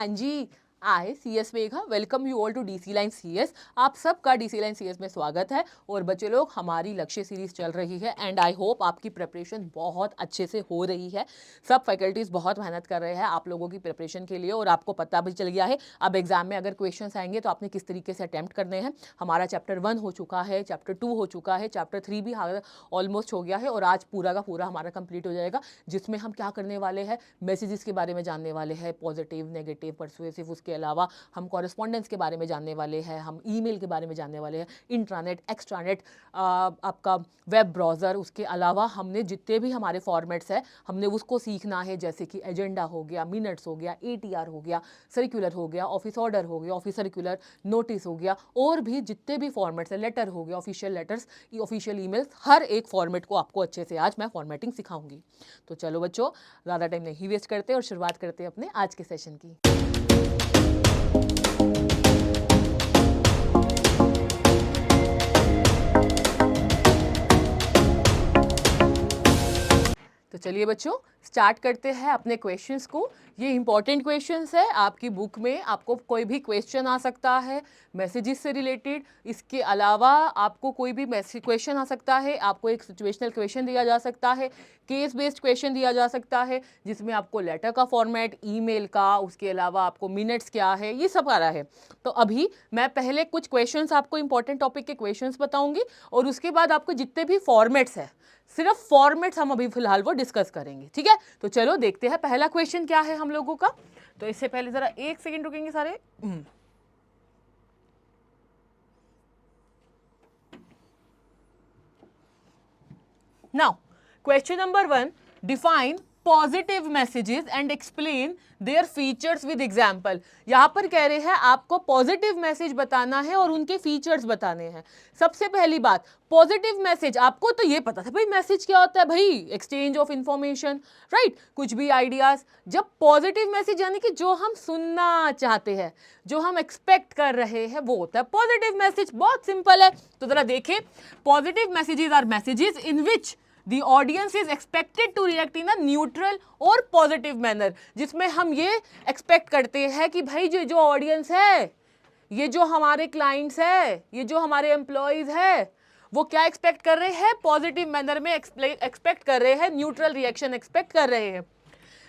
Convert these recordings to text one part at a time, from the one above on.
हाँ जी, I CS Megha welcome you all to DC line CS। आप सबका DC लाइन CS में स्वागत है। और बच्चे लोग, हमारी लक्ष्य सीरीज चल रही है एंड आई होप आपकी प्रिपरेशन बहुत अच्छे से हो रही है। सब फैकल्टीज़ बहुत मेहनत कर रहे हैं आप लोगों की प्रिपरेशन के लिए और आपको पता भी चल गया है अब एग्जाम में अगर क्वेश्चंस आएंगे तो आपने किस तरीके से अटैम्प्ट करने हैं। हमारा चैप्टर 1 हो चुका है, चैप्टर 2 हो चुका है, चैप्टर 3 भी ऑलमोस्ट हो गया है और आज पूरा का पूरा हमारा कंप्लीट हो जाएगा, जिसमें हम क्या करने वाले हैं, मैसेजेस के बारे में जानने वाले हैं, पॉजिटिव, नेगेटिव, परसुएसिव। उसके अलावा हम कॉरेस्पॉन्डेंस के बारे में जानने वाले हैं, हम ईमेल के बारे में जानने वाले हैं, इंट्रानेट, एक्स्ट्रानेट, आपका वेब ब्राउज़र। उसके अलावा हमने जितने भी हमारे फॉर्मेट्स हैं हमने उसको सीखना है, जैसे कि एजेंडा हो गया, मिनट्स हो गया, ATR हो गया, सर्कुलर हो गया, ऑफिस ऑर्डर हो गया, ऑफिस सर्कुलर, नोटिस हो गया, और भी जितने भी फॉर्मेट्स हैं, लेटर हो गया, ऑफिशियल लेटर्स, ऑफिशियल ईमेल्स, हर एक फॉर्मेट को आपको अच्छे से आज मैं फॉर्मेटिंग सिखाऊंगी। तो चलो बच्चों, ज़्यादा टाइम नहीं वेस्ट करते और शुरुआत करते हैं अपने आज के सेशन की। तो चलिए बच्चों, स्टार्ट करते हैं अपने क्वेश्चंस को। ये इंपॉर्टेंट क्वेश्चंस है, आपकी बुक में आपको कोई भी क्वेश्चन आ सकता है मैसेजेस से रिलेटेड। इसके अलावा आपको कोई भी क्वेश्चन आ सकता है, आपको एक सिचुएशनल क्वेश्चन दिया जा सकता है, केस बेस्ड क्वेश्चन दिया जा सकता है, जिसमें आपको लेटर का फॉर्मेट, ईमेल का, उसके अलावा आपको मिनट्स क्या है, ये सब आ रहा है। तो अभी मैं पहले कुछ क्वेश्चंस आपको इंपॉर्टेंट टॉपिक के क्वेश्चंस बताऊंगी और उसके बाद आपको जितने भी फॉर्मेट्स है, सिर्फ फॉर्मेट्स हम अभी फिलहाल वो डिस्कस करेंगे, ठीक है। तो चलो देखते हैं पहला क्वेश्चन क्या है हम लोगों का। तो इससे पहले जरा एक सेकंड रुकेंगे सारे। Now question number 1, define positive messages and explain their features with example. यहां पर कह रहे हैं आपको पॉजिटिव मैसेज बताना है और उनके फीचर्स बताने हैं। सबसे पहली बात, पॉजिटिव मैसेज, आपको तो ये पता था भाई मैसेज क्या होता है, भाई एक्सचेंज ऑफ इंफॉर्मेशन, राइट, कुछ भी आइडियाज। जब पॉजिटिव मैसेज यानी कि जो हम सुनना चाहते हैं, जो हम एक्सपेक्ट कर रहे हैं, वो होता है पॉजिटिव मैसेज। बहुत सिंपल है। तो जरा देखें, positive messages are messages in which The audience is expected to react in a neutral और पॉजिटिव मैनर, जिसमें हम ये एक्सपेक्ट करते हैं कि भाई जो ऑडियंस है, ये जो हमारे क्लाइंट्स है, ये जो हमारे एम्प्लॉयज है, वो क्या एक्सपेक्ट कर रहे हैं, पॉजिटिव मैनर में एक्सपेक्ट कर रहे हैं, न्यूट्रल रिएक्शन एक्सपेक्ट कर रहे हैं।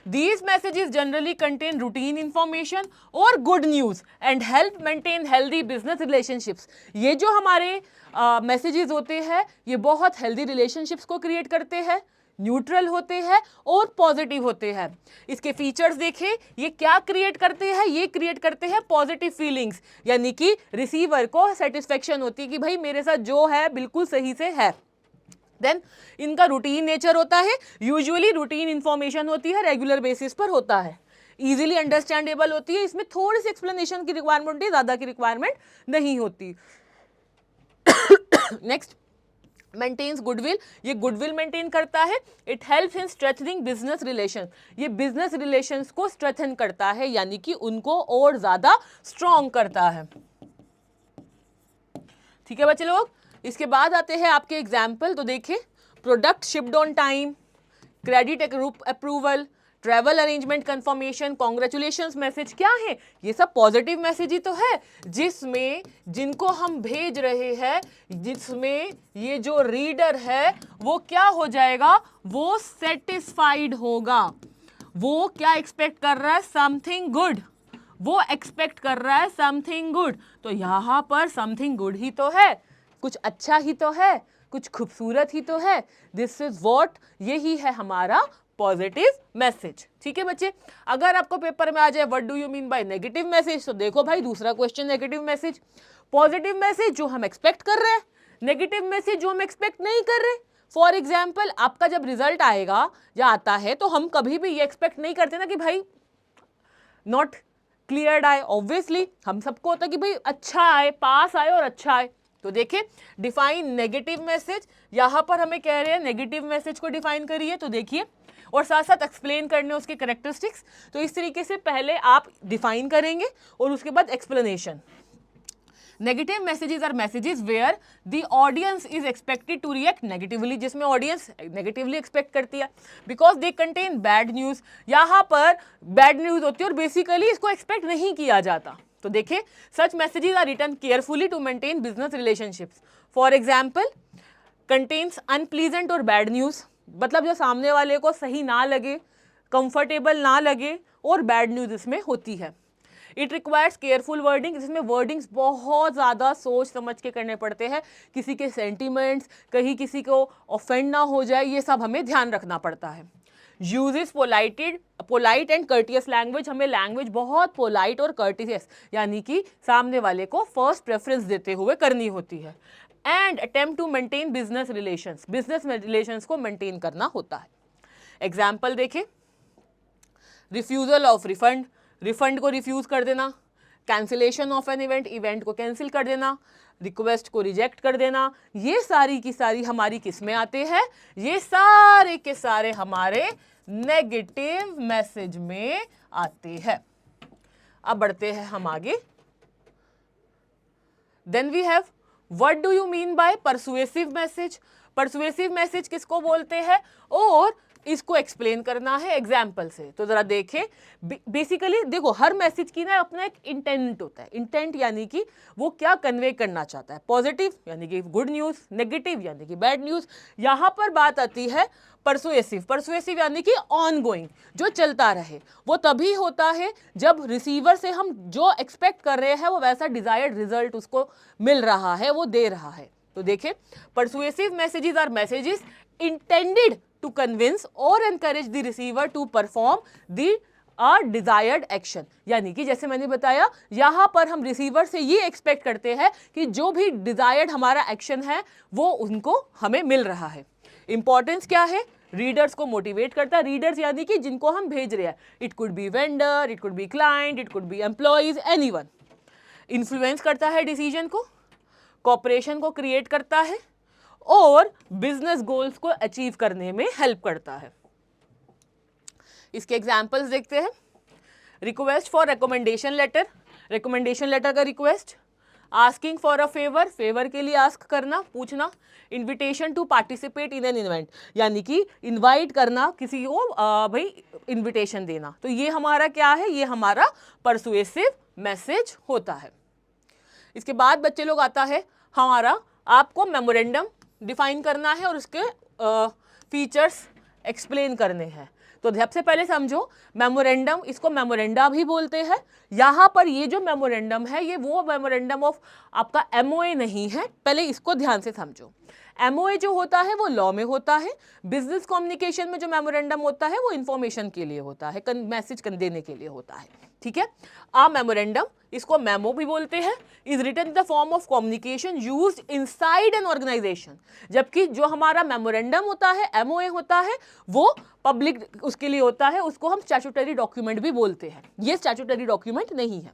These messages generally contain routine information और good news and help maintain healthy business relationships। ये जो हमारे मैसेजेस होते हैं, ये बहुत हेल्दी रिलेशनशिप्स को क्रिएट करते हैं, न्यूट्रल होते हैं और पॉजिटिव होते हैं। इसके फीचर्स देखें, ये क्या क्रिएट करते हैं, ये क्रिएट करते हैं पॉजिटिव फीलिंग्स, यानी कि रिसीवर को सेटिस्फेक्शन होती है कि भाई मेरे साथ जो है बिल्कुल सही से है। देन इनका रूटीन नेचर होता है, यूजुअली रूटीन इंफॉर्मेशन होती है, रेगुलर बेसिस पर होता है, इजीली अंडरस्टैंडेबल होती है, इसमें थोड़ी सी एक्सप्लेनेशन की रिक्वायरमेंट होती है, ज़्यादा की रिक्वायरमेंट नहीं होती। नेक्स्ट, मेंटेन्स गुडविल, ये गुडविल मेंटेन करता है। It helps in strengthening business relation, ये बिजनेस रिलेशंस को स्ट्रेथन करता है, यानी कि उनको और ज़्यादा स्ट्रॉन्ग करता है। ठीक है बच्चे लोग, इसके बाद आते हैं आपके एग्जाम्पल। तो देखिए, product shipped on time, credit approval, travel arrangement confirmation, congratulations message, क्या है ये सब पॉजिटिव मैसेज ही तो है, जिसमें जिनको हम भेज रहे हैं, जिसमें ये जो रीडर है वो क्या हो जाएगा, वो सेटिस्फाइड होगा। वो क्या एक्सपेक्ट कर रहा है, समथिंग गुड, वो एक्सपेक्ट कर रहा है समथिंग गुड। तो यहां पर समथिंग गुड ही तो है, कुछ अच्छा ही तो है, कुछ खूबसूरत ही तो है। दिस इज व्हाट, यही है हमारा पॉजिटिव मैसेज। ठीक है बच्चे, अगर आपको पेपर में आ जाए what do you mean by negative message, तो देखो भाई दूसरा question negative message. Positive message जो हम एक्सपेक्ट कर रहे हैं, नेगेटिव मैसेज जो हम एक्सपेक्ट नहीं कर रहे। फॉर एग्जाम्पल, आपका जब रिजल्ट आएगा या आता है तो हम कभी भी ये एक्सपेक्ट नहीं करते ना कि भाई नॉट क्लियर्ड आए। ऑब्वियसली हम सबको होता है कि भाई अच्छा आए, पास आए और अच्छा आए। तो देखिए, डिफाइन नेगेटिव मैसेज, यहां पर हमें कह रहे हैं नेगेटिव मैसेज को डिफाइन करिए। तो देखिए, और साथ साथ एक्सप्लेन करने उसके कैरेक्टरिस्टिक्स। तो इस तरीके से पहले आप डिफाइन करेंगे और उसके बाद explanation. Negative messages are messages where the audience is expected to react negatively, जिसमें ऑडियंस नेगेटिवली एक्सपेक्ट करती है because they contain bad news. यहाँ पर बैड न्यूज होती है और बेसिकली इसको एक्सपेक्ट नहीं किया जाता। तो देखिए, such messages are written carefully to maintain business relationships. For example, contains unpleasant और बैड न्यूज, मतलब जो सामने वाले को सही ना लगे, कंफर्टेबल ना लगे और बैड न्यूज इसमें होती है। इट रिक्वायर्स केयरफुल वर्डिंग, जिसमें वर्डिंग्स बहुत ज़्यादा सोच समझ के करने पड़ते हैं, किसी के सेंटीमेंट्स, कहीं किसी को ऑफेंड ना हो जाए, ये सब हमें ध्यान रखना पड़ता है। Uses polite and courteous language, हमें लैंग्वेज बहुत पोलाइट और कर्टियस यानी कि सामने वाले को फर्स्ट प्रेफरेंस देते हुए करनी होती है। And attempt to maintain business relations को मेंटेन करना होता है। एग्जाम्पल देखें, रिफ्यूजल ऑफ रिफंड, रिफंड को रिफ्यूज कर देना, कैंसिलेशन ऑफ एन इवेंट को कैंसिल कर देना, रिक्वेस्ट को रिजेक्ट कर देना, ये सारी की सारी हमारी किस में आते हैं? ये सारे के सारे हमारे नेगेटिव मैसेज में आते हैं। अब बढ़ते हैं हम आगे। Then we have what do you mean by persuasive message. Persuasive message किसको बोलते हैं और इसको एक्सप्लेन करना है एग्जाम्पल से। तो जरा देखें, बेसिकली देखो, हर मैसेज की ना अपना एक इंटेंट होता है। इंटेंट यानी कि वो क्या कन्वे करना चाहता है। पॉजिटिव यानी कि गुड न्यूज, नेगेटिव यानी कि बैड न्यूज। यहाँ पर बात आती है परसुएसिव। परसुएसिव यानी कि ऑन गोइंग, जो चलता रहे। वो तभी होता है जब रिसीवर से हम जो एक्सपेक्ट कर रहे हैं वो वैसा डिजायर्ड रिजल्ट उसको मिल रहा है, वो दे रहा है। तो देखें, persuasive messages are messages intended to convince or encourage the receiver to perform the desired action। यानी कि जैसे मैंने बताया, यहां पर हम रिसीवर से ये एक्सपेक्ट करते हैं कि जो भी डिजायर्ड हमारा एक्शन है वो उनको हमें मिल रहा है। इंपॉर्टेंस क्या है? रीडर्स को मोटिवेट करता है। रीडर्स यानी कि जिनको हम भेज रहे हैं, it could be vendor, it could be client, it could be employees, anyone. Influence करता है डिसीजन को, कॉपरेशन को क्रिएट करता है और बिजनेस गोल्स को अचीव करने में हेल्प करता है। इसके एग्जाम्पल्स देखते हैं। Request for recommendation letter, recommendation letter का request. Asking for a favour, favour के लिए आस्क करना, पूछना। Invitation to participate in an event, यानी कि इनवाइट करना किसी को, भाई इन्विटेशन देना। तो ये हमारा क्या है? ये हमारा परसुएसिव मैसेज होता है। इसके बाद बच्चे लोग आता है हमारा, आपको मेमोरेंडम डिफाइन करना है और उसके फीचर्स एक्सप्लेन करने हैं। तो सबसे पहले समझो, मेमोरेंडम, इसको मेमोरेंडा भी बोलते हैं। यहाँ पर ये जो मेमोरेंडम है, ये वो मेमोरेंडम ऑफ आपका एमओए नहीं है। पहले इसको ध्यान से समझो। एमओए जो होता है वो लॉ में होता है। बिजनेस कम्युनिकेशन में जो मेमोरेंडम होता है वो इंफॉर्मेशन के लिए होता है, मैसेज देने के लिए होता है। ठीक है। आ मेमोरेंडम, इसको मेमो भी बोलते हैं, is written in the form of communication used inside an organisation. जबकि जो हमारा मेमोरेंडम होता है, एमओए होता है, वो पब्लिक उसके लिए होता है, उसको हम स्टैट्यूटरी डॉक्यूमेंट भी बोलते हैं। ये स्टैट्यूटरी डॉक्यूमेंट नहीं है।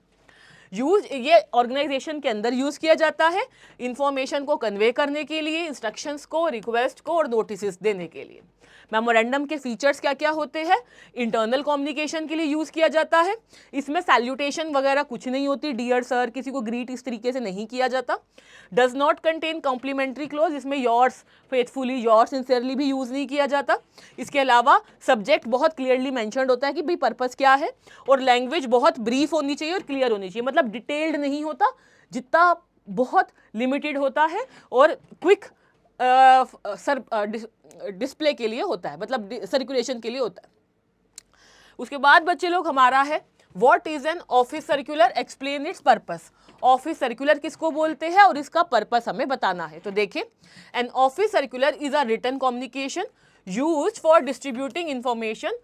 ये ऑर्गेनाइजेशन के अंदर यूज किया जाता है इंफॉर्मेशन को कन्वे करने के लिए, इंस्ट्रक्शंस को, रिक्वेस्ट को और नोटिस देने के लिए। मेमोरेंडम के फीचर्स क्या क्या होते हैं? इंटरनल कम्युनिकेशन के लिए यूज किया जाता है। इसमें सैल्यूटेशन वगैरह कुछ नहीं होती, डियर सर, किसी को ग्रीट इस तरीके से नहीं किया जाता। Does not contain complimentary close, इसमें योर्स फेथफुली, योर्स सिंसियरली भी यूज नहीं किया जाता। इसके अलावा सब्जेक्ट बहुत क्लियरली मेंशन्ड होता है कि भाई पर्पस क्या है, और लैंग्वेज बहुत ब्रीफ होनी चाहिए और क्लियर होनी चाहिए। मतलब डिटेल्ड नहीं होता, जितना बहुत लिमिटेड होता है और क्विक डिस्प्ले के लिए होता है, मतलब सर्कुलेशन के लिए होता है। उसके बाद बच्चे लोग हमारा है what is an office circular, explain it's purpose. Office circular किसको बोलते हैं और इसका पर्पस हमें बताना है। तो देखिए, an office circular is a written communication used for distributing information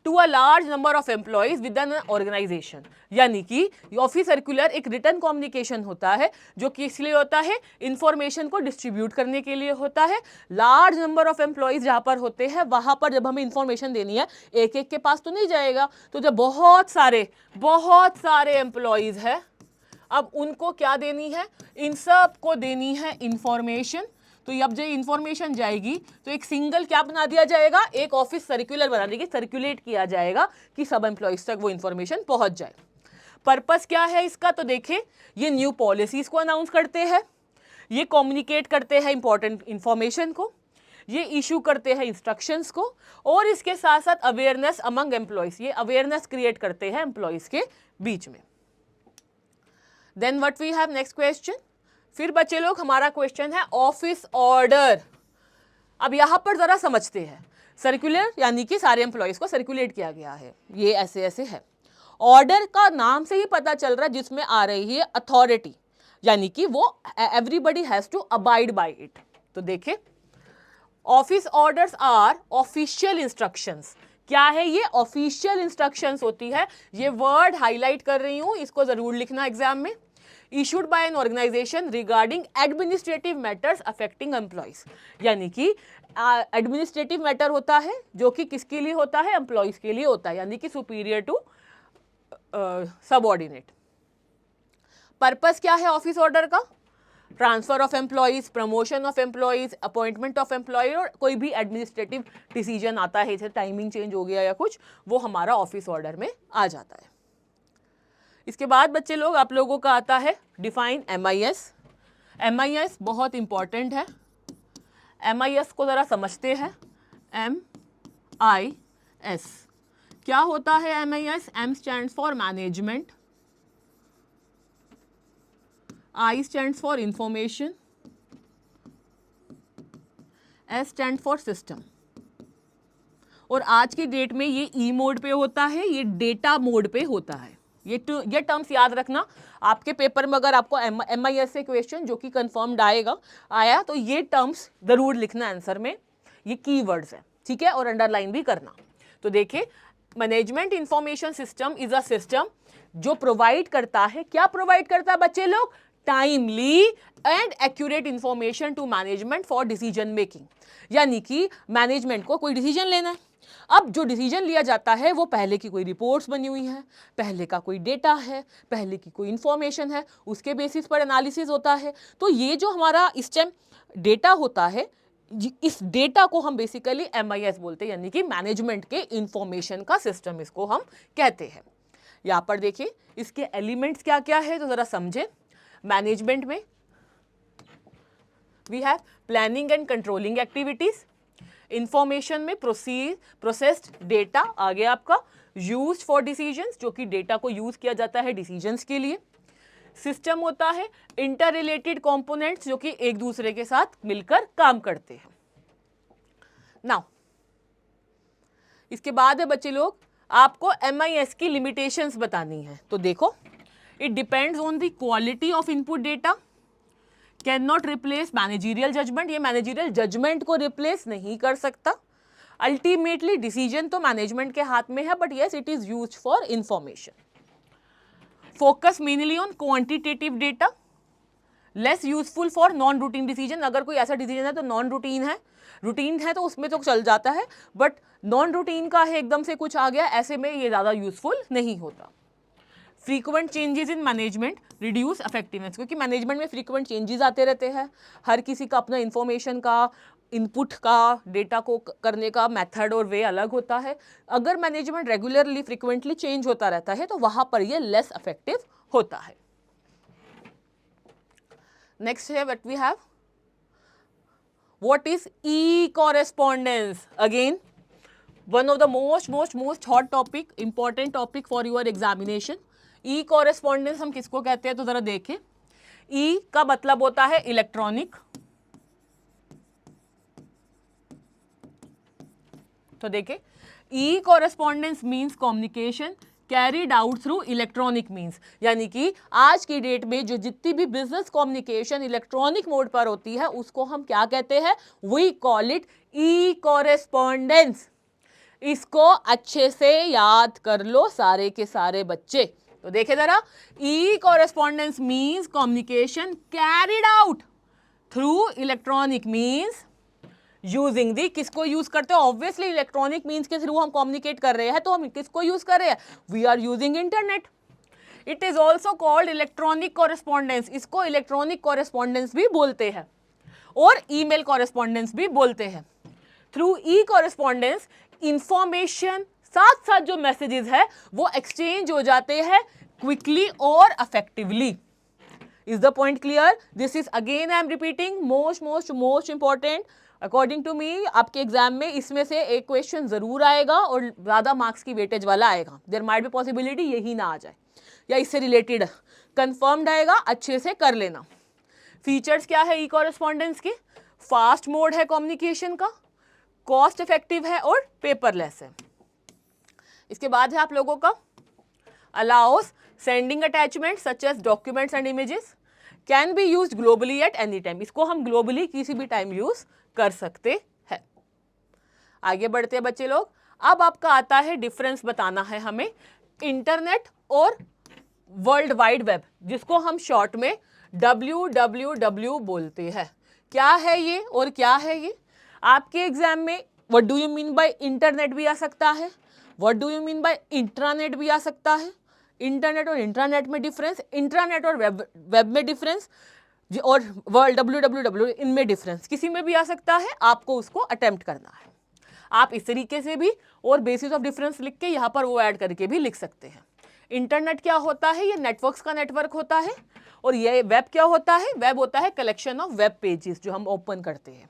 to a large number of employees with an organisation. यानी कि ऑफिस सर्कुलर एक रिटन कम्युनिकेशन होता है जो किस लिए होता है? इंफॉर्मेशन को डिस्ट्रीब्यूट करने के लिए होता है। लार्ज नंबर ऑफ एम्प्लॉइज जहाँ पर होते हैं, वहाँ पर जब हमें इंफॉर्मेशन देनी है, एक एक के पास तो नहीं जाएगा। तो जब बहुत सारे एम्प्लॉइज है, अब उनको क्या देनी है? इन सब को देनी है इंफॉर्मेशन। तो अब जो इंफॉर्मेशन जाएगी तो एक सिंगल क्या बना दिया जाएगा? एक ऑफिस सर्कुलर बना देगी, सर्कुलेट किया जाएगा कि सब एम्प्लॉइज तक वो इंफॉर्मेशन पहुंच जाए। पर्पस क्या है इसका, तो देखिए ये न्यू पॉलिसीज को अनाउंस करते हैं, ये कम्युनिकेट करते हैं इंपॉर्टेंट इंफॉर्मेशन को, ये इशू करते हैं इंस्ट्रक्शंस को, और इसके साथ साथ अवेयरनेस अमंग एम्प्लॉयज, ये अवेयरनेस क्रिएट करते हैं एम्प्लॉयज के बीच में। Then what we have next question. फिर बच्चे लोग हमारा क्वेश्चन है ऑफिस ऑर्डर। अब यहां पर जरा समझते हैं, सर्कुलर यानी कि सारे एम्प्लॉयज को सर्कुलेट किया गया है, ये ऐसे ऐसे है। ऑर्डर का नाम से ही पता चल रहा है जिसमें आ रही है अथॉरिटी, यानी कि वो everybody has to abide by it. तो देखे office orders are official instructions. क्या है ये, ऑफिशियल इंस्ट्रक्शंस होती है। ये वर्ड हाईलाइट कर रही हूं, इसको जरूर लिखना एग्जाम में। Issued by an organisation regarding administrative matters affecting employees, यानी कि एडमिनिस्ट्रेटिव मैटर होता है जो कि किसके लिए होता है, एम्प्लॉयज के लिए होता है, यानी कि सुपीरियर टू सबऑर्डिनेट। पर्पस क्या है ऑफिस ऑर्डर का, transfer of employees, promotion of employees, appointment of employee, और कोई भी एडमिनिस्ट्रेटिव डिसीजन आता है, जैसे टाइमिंग चेंज हो गया या कुछ, वो हमारा ऑफिस ऑर्डर में आ जाता है। इसके बाद बच्चे लोग आप लोगों का आता है डिफाइन MIS। MIS बहुत इंपॉर्टेंट है। MIS को जरा समझते हैं। MIS क्या होता है MIS? M stands for management, I stands for information, S stand for system. और आज की डेट में ये E मोड पे होता है, ये डेटा मोड पे होता है। ये टर्म्स याद रखना, आपके पेपर में अगर आपको MIS से क्वेश्चन जो कि कंफर्म्ड आया तो ये टर्म्स जरूर लिखना आंसर में, ये कीवर्ड्स है, ठीक है, और अंडरलाइन भी करना। तो देखिए management information system is a system जो प्रोवाइड करता है, क्या प्रोवाइड करता है बच्चे लोग, timely and accurate information to management for decision making. यानी कि मैनेजमेंट को कोई डिसीजन लेना है, अब जो डिसीजन लिया जाता है वो पहले की कोई रिपोर्ट्स बनी हुई है, पहले का कोई डेटा है, पहले की कोई इंफॉर्मेशन है, उसके बेसिस पर एनालिसिस होता है। तो ये जो हमारा इस टाइम डेटा होता है, इस डेटा को हम बेसिकली MIS बोलते हैं, यानी कि मैनेजमेंट के इंफॉर्मेशन का सिस्टम इसको हम कहते हैं। यहाँ पर देखिए इसके एलिमेंट्स क्या क्या है, तो जरा समझे। मैनेजमेंट में we have planning and controlling activities, information में प्रोसेस्ड डेटा आ गया आपका, यूज्ड फॉर डिसीजंस, जो कि डेटा को यूज किया जाता है डिसीजंस के लिए। सिस्टम होता है इंटर रिलेटेड कंपोनेंट्स जो कि एक दूसरे के साथ मिलकर काम करते हैं। नाउ इसके बाद है बच्चे लोग आपको MIS की लिमिटेशंस बतानी है। तो देखो it depends on the quality of input data, can not replace managerial judgement, ये मैनेजरियल जजमेंट को रिप्लेस नहीं कर सकता। अल्टीमेटली डिसीजन तो मैनेजमेंट के हाथ में है, but yes it is used for information. Focus mainly on quantitative data, less useful for non routine decision. अगर कोई ऐसा डिसीजन है तो नॉन रूटीन है, रूटीन है तो उसमें तो चल जाता है, बट नॉन रूटीन का है एकदम से कुछ आ गया, ऐसे में ये ज़्यादा यूजफुल नहीं होता। Frequent changes in management reduce effectiveness, क्योंकि मैनेजमेंट में फ्रीक्वेंट चेंजेस आते रहते हैं, हर किसी का अपना इंफॉर्मेशन का, इनपुट का, डेटा को करने का मेथड और वे अलग होता है। अगर मैनेजमेंट रेगुलरली फ्रीक्वेंटली चेंज होता रहता है तो वहां पर ये लेस इफेक्टिव होता है। नेक्स्ट है what we have, what is e correspondence. Again one of the most hot topic, important topic for your examination. E correspondence हम किसको कहते हैं, तो जरा देखें। ई का मतलब होता है इलेक्ट्रॉनिक, तो देखें e correspondence means communication carried out through electronic means, यानी कि आज की डेट में जो जितनी भी बिजनेस कम्युनिकेशन इलेक्ट्रॉनिक मोड पर होती है उसको हम क्या कहते हैं, we call it e correspondence. इसको अच्छे से याद कर लो सारे के सारे बच्चे। तो देखे जरा, e correspondence means communication carried out through electronic means using the, किसको यूज करते हो, ऑब्वियसली इलेक्ट्रॉनिक मीन्स के थ्रू हम कम्युनिकेट कर रहे हैं, तो हम किसको यूज कर रहे हैं, we are using internet. It is also called electronic correspondence, इसको इलेक्ट्रॉनिक कॉरेस्पॉन्डेंस भी बोलते हैं और ईमेल कॉरेस्पॉन्डेंस भी बोलते हैं। थ्रू ई कॉरेस्पॉन्डेंस इंफॉर्मेशन साथ साथ जो मैसेजेस है वो एक्सचेंज हो जाते हैं क्विकली और effectively. Is the point clear? This is again I am repeating most important. According to me आपके एग्जाम में इसमें से एक क्वेश्चन जरूर आएगा और ज्यादा मार्क्स की वेटेज वाला आएगा। देयर माइट बी पॉसिबिलिटी यही ना आ जाए या इससे रिलेटेड कंफर्म्ड आएगा, अच्छे से कर लेना। फीचर्स क्या है ई कॉरेस्पॉन्डेंस के? फास्ट मोड है कम्युनिकेशन का, कॉस्ट इफेक्टिव है और पेपरलेस है। इसके बाद है आप लोगों का allows sending attachment such as documents and images, can be use globally at any time. इसको हम ग्लोबली किसी भी टाइम यूज कर सकते हैं। आगे बढ़ते हैं बच्चे लोग। अब आपका आता है डिफरेंस बताना है हमें इंटरनेट और वर्ल्ड वाइड वेब, जिसको हम शॉर्ट में WWW बोलते हैं। क्या है ये और क्या है ये? आपके एग्जाम में what do you mean bye internet भी आ सकता है, what do you mean bye intranet भी आ सकता है। इंटरनेट और इंट्रानेट में डिफरेंस, इंट्रानेट और वेब में डिफरेंस, और वर्ल्ड WWW इनमें डिफरेंस, किसी में भी आ सकता है। आपको उसको अटेम्प्ट करना है। आप इस तरीके से भी और बेसिस ऑफ डिफरेंस लिख के यहाँ पर वो ऐड करके भी लिख सकते हैं। इंटरनेट क्या होता है? ये नेटवर्क्स का नेटवर्क होता है। और ये वेब क्या होता है? वेब होता है कलेक्शन ऑफ वेब पेजेस जो हम ओपन करते हैं।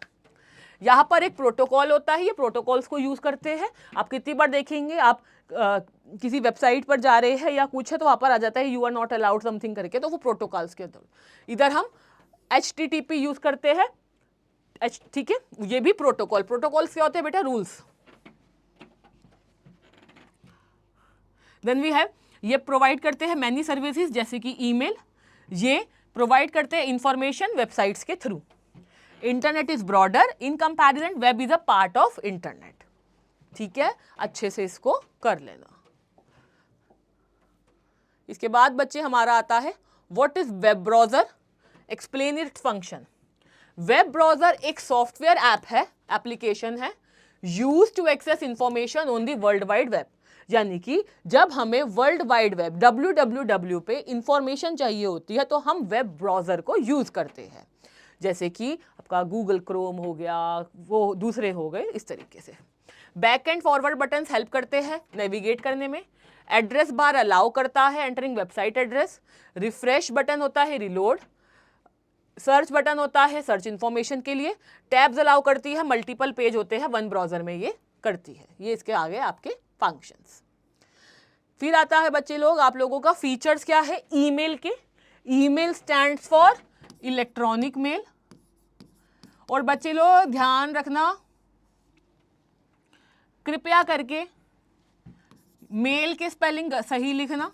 यहाँ पर एक प्रोटोकॉल होता है, ये प्रोटोकॉल्स को यूज करते हैं। आप कितनी बार देखेंगे, आप किसी वेबसाइट पर जा रहे हैं या कुछ है तो वहाँ पर आ जाता है you are not allowed something करके, तो वो प्रोटोकॉल्स के अंदर। इधर हम HTTP यूज करते हैं, ठीक है, ये भी प्रोटोकॉल। प्रोटोकॉल्स क्या होते हैं बेटा? रूल्स। देन वी हैव, ये प्रोवाइड करते हैं मैनी सर्विसेज जैसे कि ईमेल, ये प्रोवाइड करते हैं इंफॉर्मेशन वेबसाइट्स के through. Internet is broader in comparison, web is a part of internet. ठीक है, अच्छे से इसको कर लेना। इसके बाद बच्चे हमारा आता है what is web browser, explain its function. Web browser एक सॉफ्टवेयर ऐप है, एप्लीकेशन है, use to access information on the world wide web. यानी कि जब हमें वर्ल्ड वाइड वेब WWW पे इंफॉर्मेशन चाहिए होती है तो हम वेब ब्राउजर को यूज करते हैं। जैसे कि आपका गूगल क्रोम हो गया, वो दूसरे हो गए, इस तरीके से। Back and forward buttons help करते हैं नेविगेट करने में। एड्रेस बार अलाउ करता है entering website address. Refresh button होता है रिलोड। सर्च बटन होता है सर्च इंफॉर्मेशन के लिए। टैब्स अलाउ करती है, मल्टीपल पेज होते हैं वन ब्राउजर में ये करती है। ये इसके आगे आपके फंक्शंस। फिर आता है बच्चे लोग आप लोगों का फीचर्स क्या है ईमेल के। Email stands for electronic mail. और बच्चे लोग ध्यान रखना, कृपया करके मेल के स्पेलिंग सही लिखना,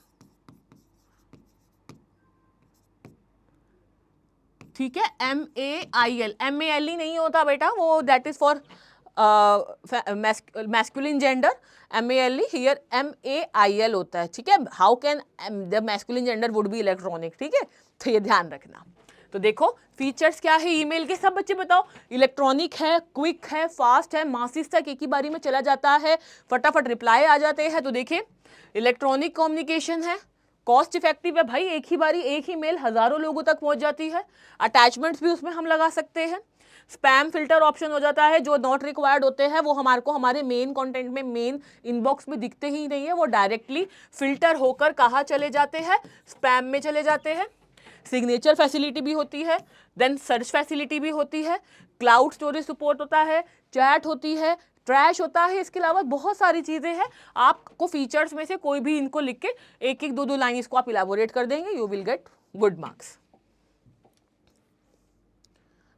ठीक है। MAIL, MALE नहीं होता बेटा, वो that is for masculine gender. MALE here MAIL होता है, ठीक है। How can the masculine gender would be electronic, ठीक है, तो ये ध्यान रखना। तो देखो फीचर्स क्या है ईमेल के, सब बच्चे बताओ। इलेक्ट्रॉनिक है, क्विक है, फास्ट है, मासिस तक एक ही बारी में चला जाता है, फटाफट रिप्लाई आ जाते हैं। तो देखिए इलेक्ट्रॉनिक कम्युनिकेशन है, कॉस्ट इफेक्टिव है भाई, एक ही बारी एक ही मेल हजारों लोगों तक पहुंच जाती है। अटैचमेंट्स भी उसमें हम लगा सकते हैं। स्पैम फिल्टर ऑप्शन हो जाता है, जो नॉट रिक्वायर्ड होते हैं वो हमारे को हमारे मेन कंटेंट में मेन इनबॉक्स में दिखते ही नहीं है, वो डायरेक्टली फिल्टर होकर कहाँ चले जाते हैं? स्पैम में चले जाते हैं। सिग्नेचर फैसिलिटी भी होती है, देन सर्च फैसिलिटी भी होती है, क्लाउड स्टोरेज सपोर्ट होता है, चैट होती है, ट्रैश होता है। इसके अलावा बहुत सारी चीज़ें हैं। आपको फीचर्स में से कोई भी इनको लिख के एक एक दो दो लाइन इसको आप इलाबोरेट कर देंगे, you will get good marks.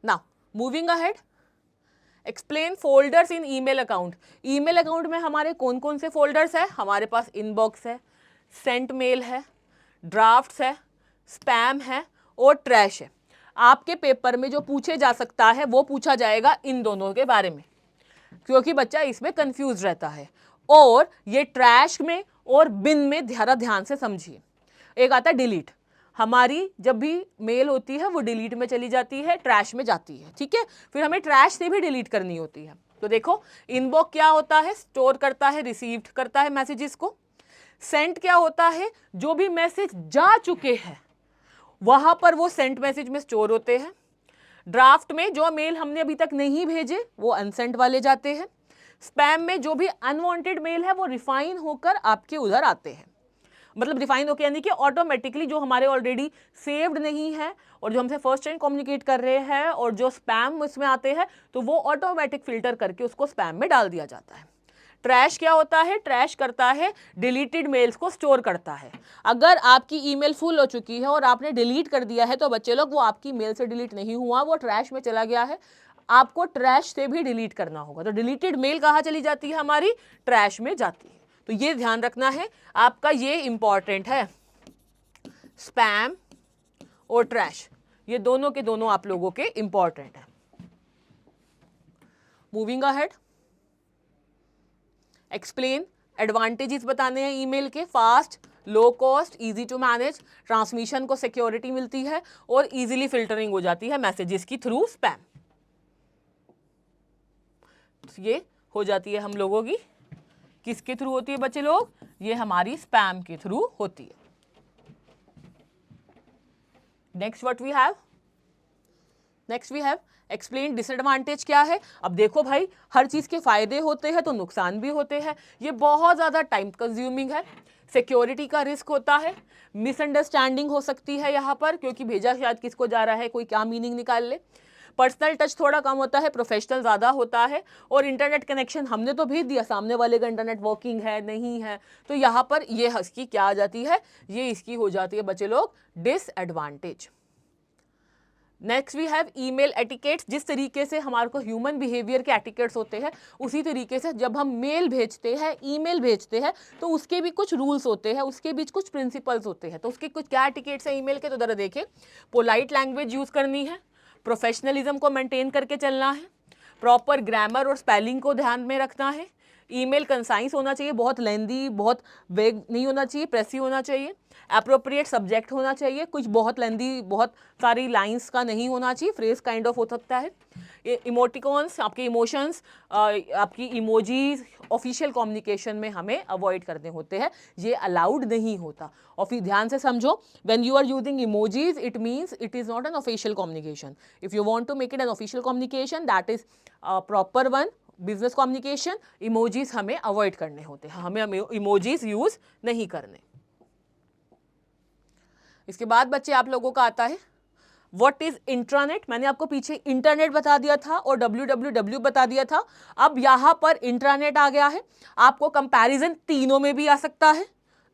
Now moving ahead, explain folders in email account. Email account में हमारे कौन कौन से फोल्डर्स है? हमारे पास इनबॉक्स है, सेंट मेल है, ड्राफ्ट्स है, स्पैम है और ट्रैश है। आपके पेपर में जो पूछे जा सकता है वो पूछा जाएगा इन दोनों के बारे में, क्योंकि बच्चा इसमें कंफ्यूज रहता है। और ये ट्रैश में और बिन में ध्यान से समझिए। एक आता है डिलीट, हमारी जब भी मेल होती है वो डिलीट में चली जाती है, ट्रैश में जाती है, ठीक है। फिर हमें ट्रैश से भी डिलीट करनी होती है। तो देखो इनबॉक्स क्या होता है? स्टोर करता है, रिसीव्ड करता है मैसेजेस को। सेंट क्या होता है? जो भी मैसेज जा चुके हैं वहां पर वो सेंट मैसेज में स्टोर होते हैं। ड्राफ्ट में जो मेल हमने अभी तक नहीं भेजे वो अनसेंट वाले जाते हैं। स्पैम में जो भी अनवांटेड मेल है वो रिफाइन होकर आपके उधर आते हैं। मतलब डिफाइन होके यानी कि ऑटोमेटिकली जो हमारे ऑलरेडी सेव्ड नहीं है और जो हमसे फर्स्ट टाइम कम्युनिकेट कर रहे हैं और जो स्पैम इसमें आते हैं तो वो ऑटोमेटिक फिल्टर करके उसको स्पैम में डाल दिया जाता है। ट्रैश क्या होता है? ट्रैश करता है डिलीटेड मेल्स को स्टोर करता है। अगर आपकी ईमेल फुल हो चुकी है और आपने डिलीट कर दिया है तो बच्चे लोग वो आपकी मेल से डिलीट नहीं हुआ, वो ट्रैश में चला गया है, आपको ट्रैश से भी डिलीट करना होगा। तो डिलीटेड मेल कहाँ चली जाती है? हमारी ट्रैश में जाती है। तो ये ध्यान रखना है आपका, ये इंपॉर्टेंट है। स्पैम और ट्रैश ये दोनों के दोनों आप लोगों के इंपॉर्टेंट है। मूविंग अहेड, एक्सप्लेन, एडवांटेजेस बताने हैं ईमेल के, fast, low cost, easy to manage, transmission को सिक्योरिटी मिलती है और इजीली फिल्टरिंग हो जाती है मैसेजेस की थ्रू स्पैम। ये हो जाती है हम लोगों की, किसके थ्रू होती है बच्चे लोग? ये हमारी स्पैम के थ्रू होती है। Next what we have, next we have explain disadvantage क्या है। अब देखो भाई, हर चीज के फायदे होते हैं तो नुकसान भी होते हैं। ये बहुत ज्यादा टाइम कंज्यूमिंग है, सिक्योरिटी का रिस्क होता है, मिसअंडरस्टैंडिंग हो सकती है यहाँ पर, क्योंकि भेजा शायद किसको जा रहा है, कोई क्या मीनिंग निकाल ले। पर्सनल टच थोड़ा कम होता है, प्रोफेशनल ज़्यादा होता है, और इंटरनेट कनेक्शन हमने तो भेज दिया, सामने वाले का इंटरनेट वर्किंग है नहीं है, तो यहाँ पर ये इसकी क्या आ जाती है, ये इसकी हो जाती है बच्चे लोग disadvantage. Next we have email etiquettes. जिस तरीके से हमारे को ह्यूमन बिहेवियर के एटिकेट्स होते हैं उसी तरीके से जब हम मेल भेजते हैं, ईमेल भेजते हैं, तो उसके भी कुछ रूल्स होते हैं, उसके बीच कुछ प्रिंसिपल्स होते हैं। तो उसके कुछ क्या एटिकेट्स हैं ईमेल के, तो जरा देखें। पोलाइट लैंग्वेज यूज़ करनी है, प्रोफेशनलिज्म को मेंटेन करके चलना है, प्रॉपर ग्रामर और स्पेलिंग को ध्यान में रखना है, ईमेल कंसाइज होना चाहिए, बहुत लेंदी, बहुत वेग नहीं होना चाहिए, प्रेसी होना चाहिए, एप्रोप्रिएट सब्जेक्ट होना चाहिए, कुछ बहुत लेंदी, बहुत सारी लाइंस का नहीं होना चाहिए, फ्रेज काइंड ऑफ हो सकता है। इमोटिकॉन्स, आपके इमोशंस, आपकी इमोजीज ऑफिशियल कम्युनिकेशन में हमें अवॉइड करने होते हैं, ये अलाउड नहीं होता। और फिर ध्यान से समझो, when you are using emojis it means it is not an official communication. If you want to make it an official communication that is proper one business communication, emojis हमें अवॉइड करने होते हैं, हमें इमोजीज यूज नहीं करने। इसके बाद बच्चे आप लोगों का आता है व्हाट इज इंट्रानेट। मैंने आपको पीछे इंटरनेट बता दिया था और www बता दिया था, अब यहां पर इंट्रानेट आ गया है। आपको कंपैरिजन तीनों में भी आ सकता है,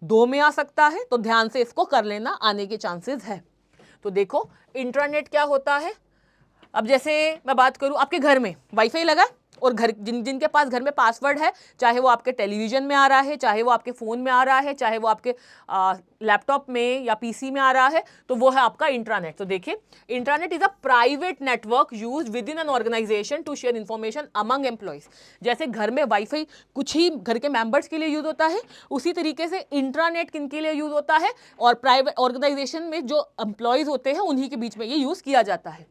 दो में आ सकता है, तो ध्यान से इसको कर लेना, आने के चांसेस है। तो देखो इंट्रानेट क्या होता है। अब जैसे मैं बात करूं, आपके घर में वाईफाई लगा और घर जिनके पास घर में पासवर्ड है, चाहे वो आपके टेलीविजन में आ रहा है, चाहे वो आपके फ़ोन में आ रहा है, चाहे वो आपके लैपटॉप में या पीसी में आ रहा है, तो वो है आपका इंट्रानेट। तो देखिए, intranet is a private network use with in an organisation to share information among employees. जैसे घर में वाईफाई कुछ ही घर के मेंबर्स के लिए यूज होता है, उसी तरीके से इंट्रानेट किनके लिए यूज होता है, और प्राइवेट ऑर्गेनाइजेशन में जो एम्प्लॉयज होते हैं उन्हीं के बीच में ये यूज किया जाता है।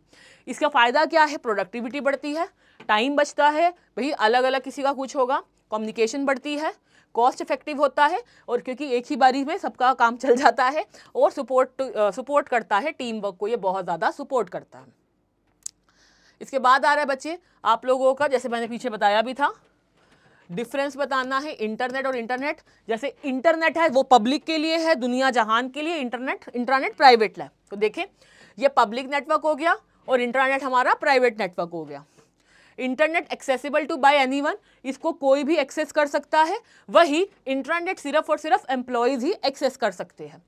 इसका फायदा क्या है? प्रोडक्टिविटी बढ़ती है, टाइम बचता है, भाई अलग अलग किसी का कुछ होगा, कम्युनिकेशन बढ़ती है, कॉस्ट इफेक्टिव होता है, और क्योंकि एक ही बारी में सबका काम चल जाता है, और सपोर्ट करता है टीम वर्क को, ये बहुत ज़्यादा सपोर्ट करता है। इसके बाद आ रहा है बच्चे आप लोगों का, जैसे मैंने पीछे बताया भी था, डिफरेंस बताना है इंटरनेट और इंटरनेट। जैसे इंटरनेट है वो पब्लिक के लिए है, दुनिया जहान के लिए, इंटरनेट प्राइवेट है। तो देखें, ये पब्लिक नेटवर्क हो गया और इंटरनेट हमारा प्राइवेट नेटवर्क हो गया। Internet accessible to by anyone, इसको कोई भी एक्सेस कर सकता है, वही इंटरनेट सिर्फ और सिर्फ एम्प्लॉयज ही एक्सेस कर सकते हैं।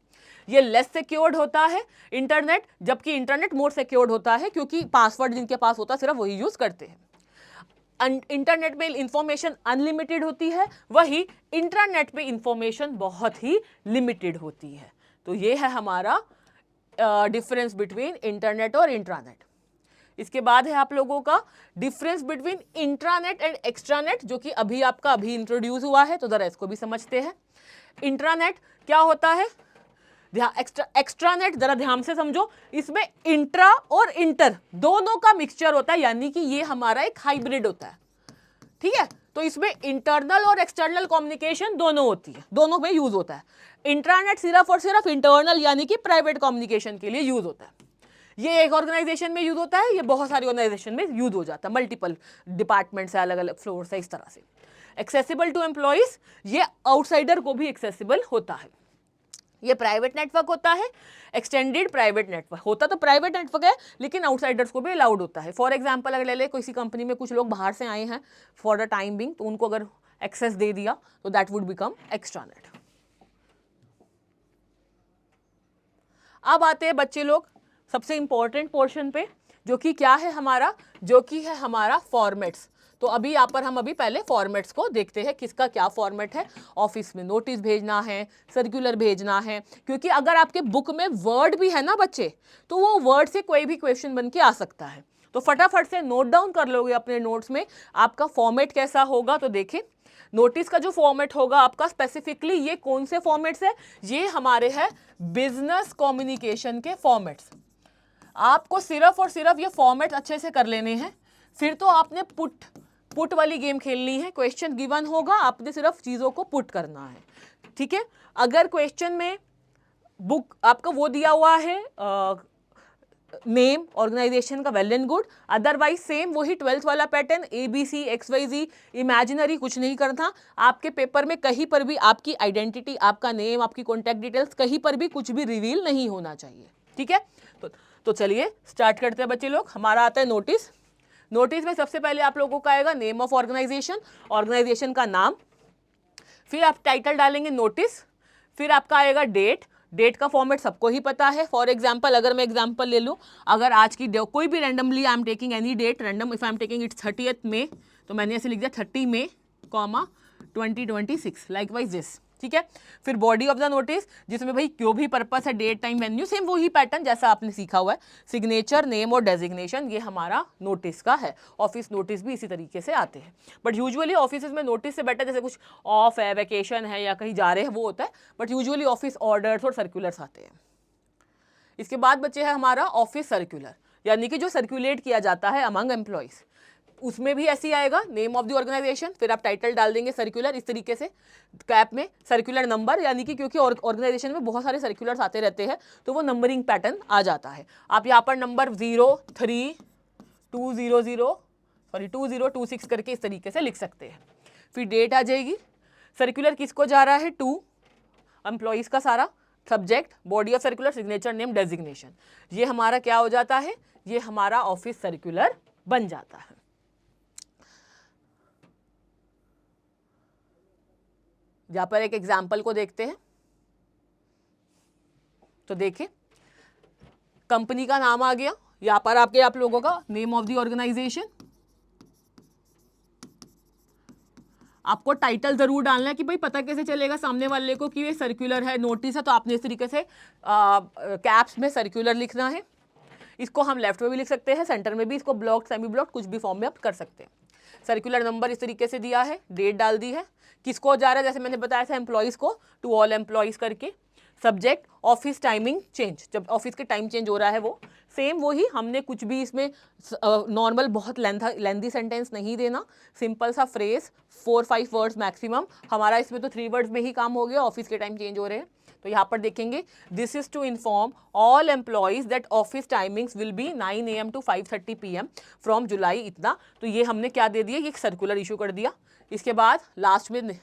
ये लेस सिक्योर्ड होता है इंटरनेट, जबकि इंटरनेट मोर सिक्योर्ड होता है, क्योंकि पासवर्ड जिनके पास होता है सिर्फ वही यूज करते हैं। इंटरनेट में इंफॉर्मेशन अनलिमिटेड होती है, वही इंटरनेट पे इंफॉर्मेशन बहुत ही लिमिटेड होती है। तो ये है हमारा डिफरेंस बिटवीन इंटरनेट और इंट्रानेट। इसके बाद है आप लोगों का difference between intranet and extranet, जो कि अभी इंट्रोड्यूस हुआ है, तो जरा इसको भी समझते हैं। इंट्रानेट क्या होता है, एक्स्ट्रानेट जरा ध्यान से समझो, इसमें इंट्रा और इंटर दोनों का मिक्सचर होता है, यानी कि ये हमारा एक हाइब्रिड होता है, ठीक है। तो इसमें इंटरनल और एक्सटर्नल कम्युनिकेशन दोनों होती है, दोनों में यूज होता है। इंट्रानेट सिर्फ और सिर्फ इंटरनल यानी कि प्राइवेट कम्युनिकेशन के लिए यूज होता है। ये एक ऑर्गेनाइजेशन में यूज होता है, ये बहुत सारी ऑर्गेनाइजेशन में यूज हो जाता है, मल्टीपल डिपार्टमेंट से, अलग अलग फ्लोर से, इस तरह से। एक्सेसिबल टू एम्प्लॉइज, ये आउटसाइडर को भी एक्सेसिबल होता है। ये प्राइवेट नेटवर्क होता है, एक्सटेंडेड प्राइवेट नेटवर्क होता तो प्राइवेट नेटवर्क है लेकिन आउटसाइडर्स को भी अलाउड होता है। फॉर एग्जांपल अगर ले ले किसी कंपनी में कुछ लोग बाहर से आए हैं फॉर द टाइम बिंग, तो उनको अगर एक्सेस दे दिया तो दैट वुड बिकम एक्स्ट्रानेट। अब आते हैं बच्चे लोग सबसे इंपॉर्टेंट पोर्शन पे, जो कि क्या है हमारा, जो कि है हमारा फॉर्मेट्स। तो अभी यहाँ पर हम अभी पहले फॉर्मेट्स को देखते हैं, किसका क्या फॉर्मेट है। ऑफिस में नोटिस भेजना है, सर्कुलर भेजना है, क्योंकि अगर आपके बुक में वर्ड भी है ना बच्चे, तो वो वर्ड से कोई भी क्वेश्चन बन के आ सकता है। तो फटाफट से नोट डाउन कर लोगे अपने नोट्स में आपका फॉर्मेट कैसा होगा। तो देखिए नोटिस का जो फॉर्मेट होगा आपका स्पेसिफिकली, ये कौन से फॉर्मेट्स है, ये हमारे हैं बिजनेस कम्युनिकेशन के फॉर्मेट्स। आपको सिर्फ और सिर्फ ये फॉर्मेट अच्छे से कर लेने हैं, फिर तो आपने पुट वाली गेम खेलनी है। क्वेश्चन गिवन होगा, आपने सिर्फ चीज़ों को पुट करना है, ठीक है। अगर क्वेश्चन में बुक आपका वो दिया हुआ है नेम ऑर्गेनाइजेशन का, well and good, otherwise same वही 12th वाला पैटर्न ABC XYZ, इमेजिनरी कुछ नहीं करना। आपके पेपर में कहीं पर भी आपकी आइडेंटिटी, आपका नेम, आपकी कॉन्टैक्ट डिटेल्स, कहीं पर भी कुछ भी रिवील नहीं होना चाहिए, ठीक है। तो चलिए स्टार्ट करते हैं बच्चे लोग। हमारा आता है नोटिस। नोटिस में सबसे पहले आप लोगों का आएगा नेम ऑफ ऑर्गेनाइजेशन, ऑर्गेनाइजेशन का नाम, फिर आप टाइटल डालेंगे नोटिस, फिर आपका आएगा डेट। डेट का फॉर्मेट सबको ही पता है। फॉर एग्जांपल अगर मैं एग्जांपल ले लूँ, अगर आज की कोई भी randomly I am taking any date random, if I am taking it's 30th May, तो मैंने ऐसे लिख दिया 30 मई, 2026, लाइकवाइज दिस, ठीक है। फिर बॉडी ऑफ द नोटिस, जिसमें भाई क्यों भी पर्पस है, डेट टाइम वेन्यू, सेम वही पैटर्न जैसा आपने सीखा हुआ है। सिग्नेचर, नेम और डेजिग्नेशन, ये हमारा नोटिस का है। ऑफिस नोटिस भी इसी तरीके से आते हैं, बट यूजुअली ऑफिस में नोटिस से बेटर जैसे कुछ ऑफ है, वैकेशन है या कहीं जा रहे हैं वो होता है, बट यूजुअली ऑफिस ऑर्डर्स और सर्कुलर्स आते हैं। इसके बाद बच्चे है हमारा ऑफिस सर्कुलर, यानी कि जो सर्कुलेट किया जाता है अमंग एम्प्लॉयज़, उसमें भी ऐसे ही आएगा नेम ऑफ द ऑर्गेनाइजेशन, फिर आप टाइटल डाल देंगे सर्कुलर, इस तरीके से कैप में सर्कुलर नंबर, यानी कि क्योंकि ऑर्गेनाइजेशन में बहुत सारे सर्कुलर्स आते रहते हैं तो वो नंबरिंग पैटर्न आ जाता है। आप यहाँ पर नंबर 2026 करके इस तरीके से लिख सकते हैं। फिर डेट आ जाएगी, सर्कुलर किसको जा रहा है, टू एम्प्लॉयज़ का सारा, subject, body of circular, signature, name, designation, ये हमारा क्या हो जाता है, ये हमारा ऑफिस सर्कुलर बन जाता है। यहाँ पर एक एग्जाम्पल को देखते हैं। तो देखिए कंपनी का नाम आ गया, यहाँ पर आप लोगों का नेम ऑफ द ऑर्गेनाइजेशन, आपको टाइटल जरूर डालना है कि भाई पता कैसे चलेगा सामने वाले को कि ये सर्कुलर है, नोटिस है, तो आपने इस तरीके से कैप्स में सर्कुलर लिखना है। इसको हम लेफ्ट में भी लिख सकते हैं, सेंटर में भी, इसको ब्लॉक, सेमी ब्लॉक, कुछ भी फॉर्म में आप कर सकते हैं। सर्कुलर नंबर इस तरीके से दिया है, डेट डाल दी है, किसको जा रहा है, जैसे मैंने बताया था एम्प्लॉयज़ को, टू ऑल एम्प्लॉयज़ करके। सब्जेक्ट ऑफिस टाइमिंग चेंज, जब ऑफिस के टाइम चेंज हो रहा है वो सेम वही, हमने कुछ भी इसमें नॉर्मल बहुत लेंथी सेंटेंस नहीं देना, सिंपल सा फ्रेज, 4-5 वर्ड्स मैक्सिमम। हमारा इसमें तो 3 वर्ड्स में ही काम हो गया, ऑफिस के टाइम चेंज हो रहे हैं। तो यहाँ पर देखेंगे, this is to inform all employees that office timings will be 9 AM to 5:30 PM from July इतना। तो ये हमने क्या दे दिया, ये सर्कुलर इशू कर दिया। इसके बाद लास्ट में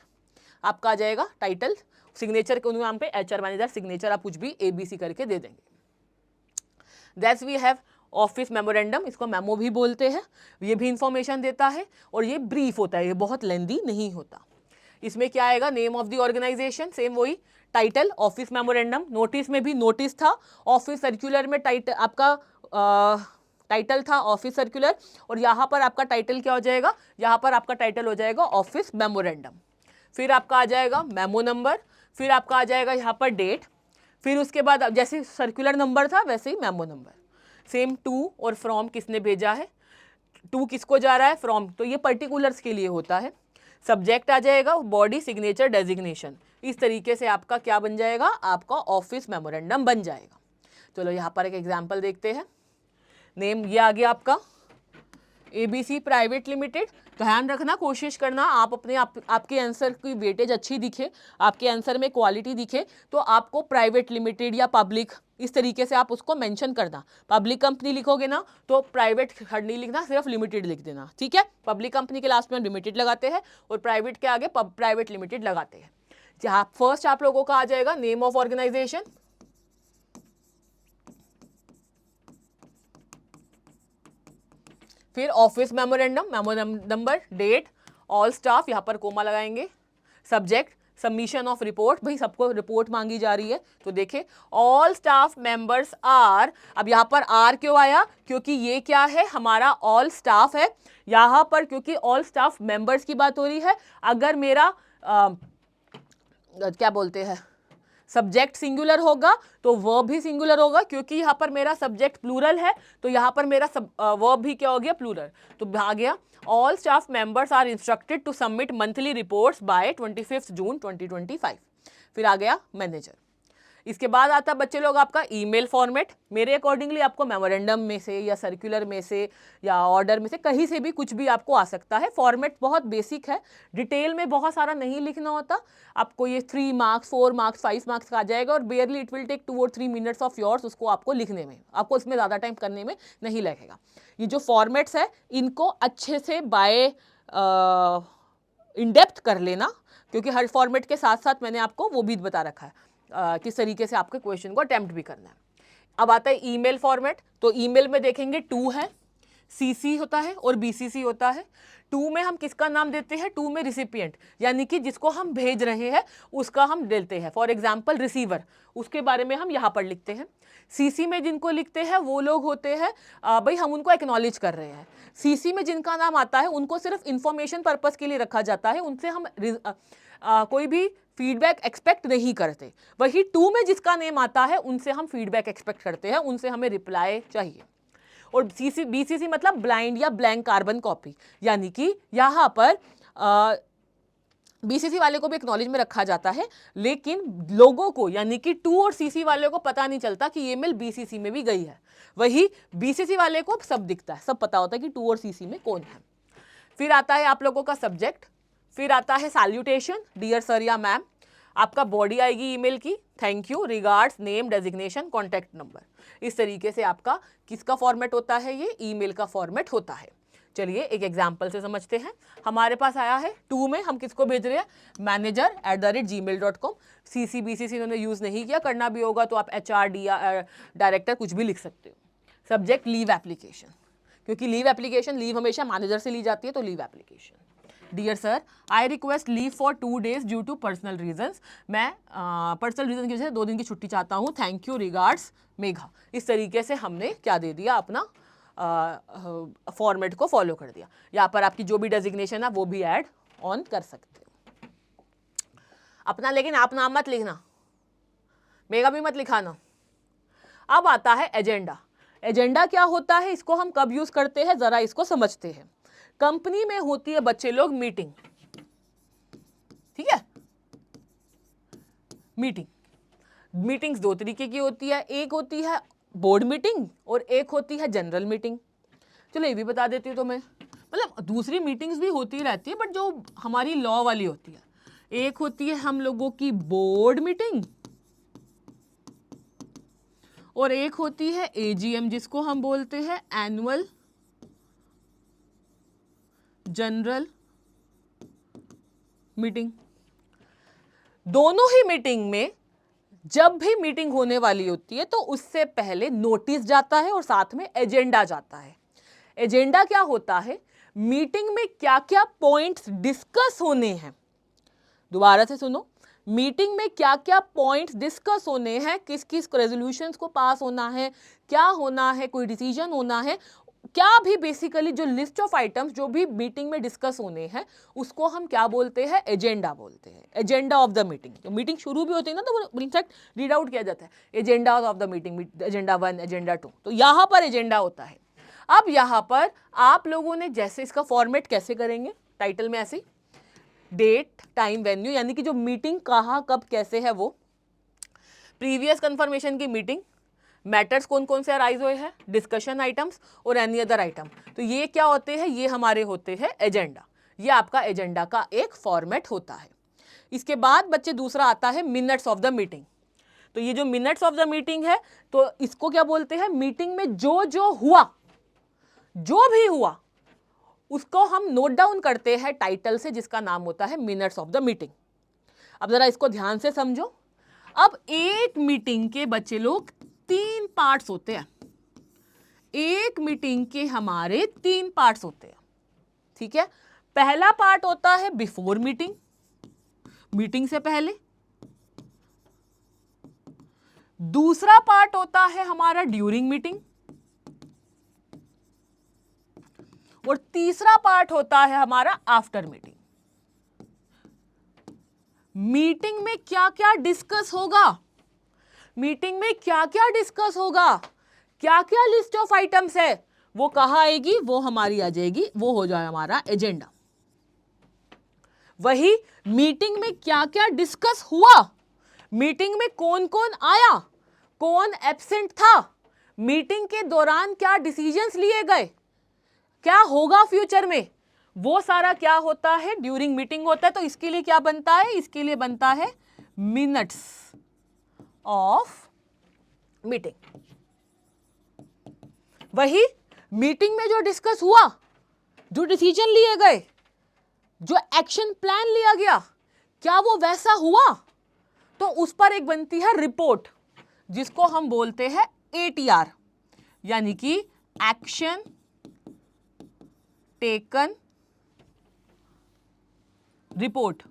आपका आ जाएगा टाइटल, सिग्नेचर के नाम पे HR मैनेजर, सिग्नेचर आप कुछ भी ABC करके दे देंगे। That's we have office memorandum, इसको मेमो भी बोलते हैं, ये भी इंफॉर्मेशन देता है और ये ब्रीफ होता है, ये बहुत लेंदी नहीं होता। इसमें क्या आएगा, name of the organisation, same वही, टाइटल ऑफिस मेमोरेंडम, नोटिस में भी नोटिस था, ऑफिस सर्कुलर में टाइटल आपका टाइटल था ऑफिस सर्कुलर, और यहाँ पर आपका टाइटल क्या हो जाएगा, यहाँ पर आपका टाइटल हो जाएगा ऑफिस मेमोरेंडम। फिर आपका आ जाएगा मेमो नंबर, फिर आपका आ जाएगा यहाँ पर डेट, फिर उसके बाद जैसे सर्कुलर नंबर था वैसे ही मेमो नंबर, सेम टू और फ्रॉम किसने भेजा है, टू किसको जा रहा है, फ्रॉम, तो ये पर्टिकुलर्स के लिए होता है। सब्जेक्ट आ जाएगा, बॉडी, सिग्नेचर, डेजिग्नेशन, इस तरीके से आपका क्या बन जाएगा, आपका ऑफिस मेमोरेंडम बन जाएगा। चलो यहाँ पर एक एग्जांपल देखते हैं। नेम ये आ गया आपका ABC प्राइवेट लिमिटेड। ध्यान रखना, कोशिश करना आप अपने आपके आंसर की वेटेज अच्छी दिखे, आपके आंसर में क्वालिटी दिखे, तो आपको प्राइवेट लिमिटेड या पब्लिक इस तरीके से आप उसको मेंशन करना। पब्लिक कंपनी लिखोगे ना तो प्राइवेट हर नहीं लिखना, सिर्फ लिमिटेड लिख देना, ठीक है। पब्लिक कंपनी के लास्ट में लिमिटेड लगाते हैं और प्राइवेट के आगे प्राइवेट लिमिटेड लगाते हैं। जहां फर्स्ट आप लोगों का आ जाएगा नेम ऑफ ऑर्गेनाइजेशन, फिर office memorandum, memorandum number, date, all staff, यहां पर कोमा लगाएंगे, सब्जेक्ट सबमिशन ऑफ रिपोर्ट, भाई सबको रिपोर्ट मांगी जा रही है तो देखे ऑल स्टाफ मेंबर्स आर, अब यहां पर आर क्यों आया, क्योंकि ये क्या है हमारा ऑल स्टाफ है, यहां पर क्योंकि ऑल स्टाफ मेंबर्स की बात हो रही है। अगर मेरा क्या बोलते हैं सब्जेक्ट सिंगुलर होगा तो वर्ब भी सिंगुलर होगा, क्योंकि यहाँ पर मेरा सब्जेक्ट प्लूरल है तो यहाँ पर मेरा वर्ब भी क्या हो गया प्लूरल, तो आ गया all staff members are instructed to submit monthly reports by 25 June 2025। फिर आ गया मैनेजर। इसके बाद आता है बच्चे लोग आपका ईमेल फॉर्मेट। मेरे अकॉर्डिंगली आपको मेमोरेंडम में से या सर्कुलर में से या ऑर्डर में से कहीं से भी कुछ भी आपको आ सकता है। फॉर्मेट बहुत बेसिक है, डिटेल में बहुत सारा नहीं लिखना होता आपको। ये 3 मार्क्स 4 मार्क्स 5 मार्क्स का आ जाएगा और बेयरली इट विल टेक 2 और 3 मिनट्स ऑफ योर्स उसको आपको लिखने में, आपको इसमें ज़्यादा टाइम करने में नहीं लगेगा। ये जो फॉर्मेट्स है इनको अच्छे से बाय इन डेप्थ कर लेना, क्योंकि हर फॉर्मेट के साथ साथ मैंने आपको वो भी बता रखा है किस तरीके से आपके क्वेश्चन को अटेम्प्ट भी करना है। अब आता है ईमेल फॉर्मेट। तो ईमेल में देखेंगे 2 है, सीसी होता है और बीसीसी होता है। 2 में हम किसका नाम देते हैं, 2 में रिसिपिएंट, यानी कि जिसको हम भेज रहे हैं उसका हम देते हैं। फॉर एग्जाम्पल रिसीवर, उसके बारे में हम यहाँ पर लिखते हैं। सीसी में जिनको लिखते हैं वो लोग होते हैं भाई हम उनको एक्नॉलेज कर रहे हैं। सीसी में जिनका नाम आता है उनको सिर्फ इंफॉर्मेशन पर्पस के लिए रखा जाता है, उनसे हम कोई भी फीडबैक एक्सपेक्ट नहीं करते। वही 2 में जिसका नेम आता है उनसे हम फीडबैक एक्सपेक्ट करते हैं, उनसे हमें रिप्लाई चाहिए। और सीसी बीसीसी मतलब ब्लाइंड या ब्लैंक कार्बन कॉपी, यानी कि यहाँ पर बीसीसी वाले को भी एक्नॉलेज में रखा जाता है, लेकिन लोगों को यानी कि 2 और सीसी वाले को पता नहीं चलता कि ये मेल बीसीसी में भी गई है। वही बीसीसी वाले को सब दिखता है, सब पता होता है कि 2 और सीसी में कौन है। फिर आता है आप लोगों का सब्जेक्ट, फिर आता है सैल्यूटेशन, डियर सर या मैम। आपका बॉडी आएगी ईमेल की, thank you, regards, name, designation, contact number. इस तरीके से आपका किसका फॉर्मेट होता है, ये ईमेल का फॉर्मेट होता है। चलिए एक एग्जाम्पल से समझते हैं। हमारे पास आया है 2 में हम किसको भेज रहे हैं, manager@gmail.com। सीसी बीसीसी इन्होंने यूज नहीं किया, करना भी होगा तो आप HR डायरेक्टर कुछ भी लिख सकते हो। सब्जेक्ट लीव एप्लीकेशन, क्योंकि लीव एप्लीकेशन, लीव हमेशा मैनेजर से ली जाती है तो leave application. Dear sir, I request leave for 2 days due to personal reasons. मैं पर्सनल रीजन की वजह से 2 दिन की छुट्टी चाहता हूँ, थैंक यू, रिगार्ड्स मेघा। इस तरीके से हमने क्या दे दिया, अपना फॉर्मेट को फॉलो कर दिया। यहाँ पर आपकी जो भी डेजिग्नेशन है वो भी ऐड ऑन कर सकते हो अपना, लेकिन आप नाम मत लिखना, मेगा भी मत लिखाना। अब आता है एजेंडा। एजेंडा क्या होता है, इसको हम कब यूज करते हैं, जरा इसको समझते हैं। कंपनी में होती है बच्चे लोग मीटिंग, ठीक है। मीटिंग्स 2 तरीके की होती है, एक होती है बोर्ड मीटिंग और एक होती है जनरल मीटिंग। चलो ये भी बता देती हूँ तो मैं, मतलब दूसरी मीटिंग्स भी होती रहती है बट जो हमारी लॉ वाली होती है, एक होती है हम लोगों की बोर्ड मीटिंग और एक होती है AGM, जिसको हम बोलते हैं एनुअल जनरल मीटिंग। दोनों ही मीटिंग में जब भी मीटिंग होने वाली होती है तो उससे पहले नोटिस जाता है और साथ में एजेंडा जाता है। एजेंडा क्या होता है, मीटिंग में क्या क्या पॉइंट्स डिस्कस होने हैं। दोबारा से सुनो, मीटिंग में क्या क्या पॉइंट्स डिस्कस होने हैं, किस किस रेजोल्यूशंस को पास होना है, क्या होना है, कोई डिसीजन होना है, क्या भी बेसिकली जो लिस्ट ऑफ आइटम्स जो भी मीटिंग में डिस्कस होने हैं उसको हम क्या बोलते हैं, एजेंडा बोलते हैं। एजेंडा ऑफ द मीटिंग, तो मीटिंग शुरू भी होती है ना तो वो इनफैक्ट रीड आउट किया जाता है, agenda of the meeting, agenda 1, agenda 2, तो यहाँ पर एजेंडा होता है। अब यहाँ पर आप लोगों ने जैसे इसका फॉर्मेट कैसे करेंगे, टाइटल में ऐसे डेट, टाइम, वेन्यू, यानी कि जो मीटिंग कहाँ कब कैसे है वो, प्रीवियस कंफर्मेशन की मीटिंग, मैटर्स कौन कौन से अराइज हुए हैं, डिस्कशन आइटम्स और एनी अदर आइटम। तो ये क्या होते हैं, ये हमारे होते हैं एजेंडा। ये आपका एजेंडा का एक फॉर्मेट होता है। इसके बाद बच्चे दूसरा आता है मिनट्स ऑफ द मीटिंग। तो ये जो मिनट्स ऑफ द मीटिंग है तो इसको क्या बोलते हैं, मीटिंग में जो जो हुआ, जो भी हुआ उसको हम नोट डाउन करते हैं टाइटल से, जिसका नाम होता है मिनट्स ऑफ द मीटिंग। अब जरा इसको ध्यान से समझो। अब एक मीटिंग के बच्चे लोग 3 पार्ट्स होते हैं। एक मीटिंग के हमारे 3 पार्ट्स होते हैं, ठीक है। पहला पार्ट होता है बिफोर मीटिंग, मीटिंग से पहले। दूसरा पार्ट होता है हमारा ड्यूरिंग मीटिंग, और तीसरा पार्ट होता है हमारा आफ्टर मीटिंग। मीटिंग में क्या क्या डिस्कस होगा, मीटिंग में क्या क्या डिस्कस होगा, क्या क्या लिस्ट ऑफ आइटम्स है, वो कहां आएगी, वो हमारी आ जाएगी, वो हो जाए हमारा एजेंडा। वही मीटिंग में क्या क्या डिस्कस हुआ, मीटिंग में कौन कौन आया, कौन एब्सेंट था, मीटिंग के दौरान क्या डिसीजंस लिए गए, क्या होगा फ्यूचर में, वो सारा क्या होता है, ड्यूरिंग मीटिंग होता है। तो इसके लिए क्या बनता है, इसके लिए बनता है मिनट्स ऑफ मीटिंग। वही मीटिंग में जो डिस्कस हुआ, जो डिसीजन लिए गए, जो एक्शन प्लान लिया गया, क्या वो वैसा हुआ, तो उस पर एक बनती है रिपोर्ट, जिसको हम बोलते हैं ATR, यानी कि एक्शन टेकन रिपोर्ट,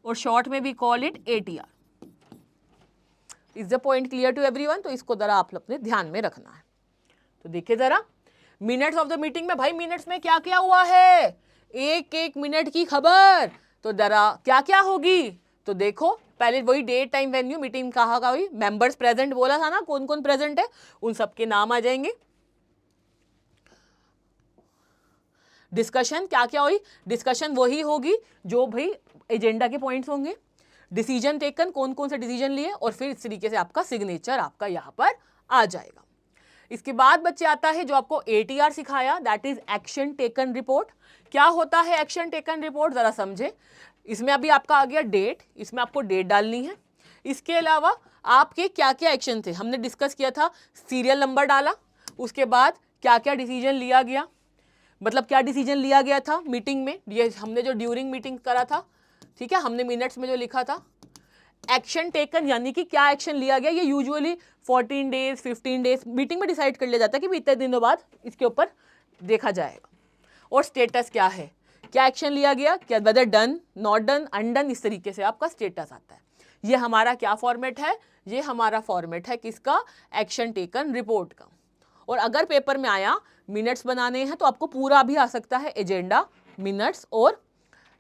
और शॉर्ट में भी call it ATR। Is the point clear to everyone? तो इसको जरा आप अपने ध्यान में रखना है। तो देखिए जरा मिनट्स ऑफ द मीटिंग में, भाई मिनट्स में क्या क्या हुआ है, एक एक मिनट की खबर, तो जरा क्या क्या होगी, तो देखो पहले वही डेट टाइम वेन्यू, मीटिंग कहाँ का हुई, मेंबर्स प्रेजेंट बोला था ना, कौन कौन प्रेजेंट है, उन सबके नाम आ जाएंगे। डिस्कशन क्या क्या हुई, डिस्कशन वही होगी जो भाई एजेंडा के पॉइंट्स होंगे। डिसीजन टेकन, कौन कौन से डिसीजन लिए, और फिर इस तरीके से आपका सिग्नेचर आपका यहां पर आ जाएगा। इसके बाद बच्चे आता है जो आपको ATR सिखाया, that is action taken report. क्या होता है एक्शन टेकन रिपोर्ट, जरा समझे। इसमें अभी आपका आ गया डेट, इसमें आपको डेट डालनी है। इसके अलावा आपके क्या क्या एक्शन थे, हमने डिस्कस किया था, सीरियल नंबर डाला, उसके बाद क्या क्या डिसीजन लिया गया, मतलब क्या डिसीजन लिया गया था मीटिंग में, ये हमने जो ड्यूरिंग मीटिंग करा था, ठीक है, हमने मिनट्स में जो लिखा था। एक्शन टेकन यानी कि क्या एक्शन लिया गया, ये यूजुअली 14 डेज 15 डेज मीटिंग में डिसाइड कर लिया जाता है कि इतने दिनों बाद इसके ऊपर देखा जाएगा। और स्टेटस क्या है, क्या एक्शन लिया गया, क्या whether done, not done, undone, इस तरीके से आपका स्टेटस आता है। ये हमारा क्या फॉर्मेट है, ये हमारा फॉर्मेट है किसका, एक्शन टेकन रिपोर्ट का। और अगर पेपर में आया मिनट्स बनाने हैं तो आपको पूरा भी आ सकता है, एजेंडा, मिनट्स और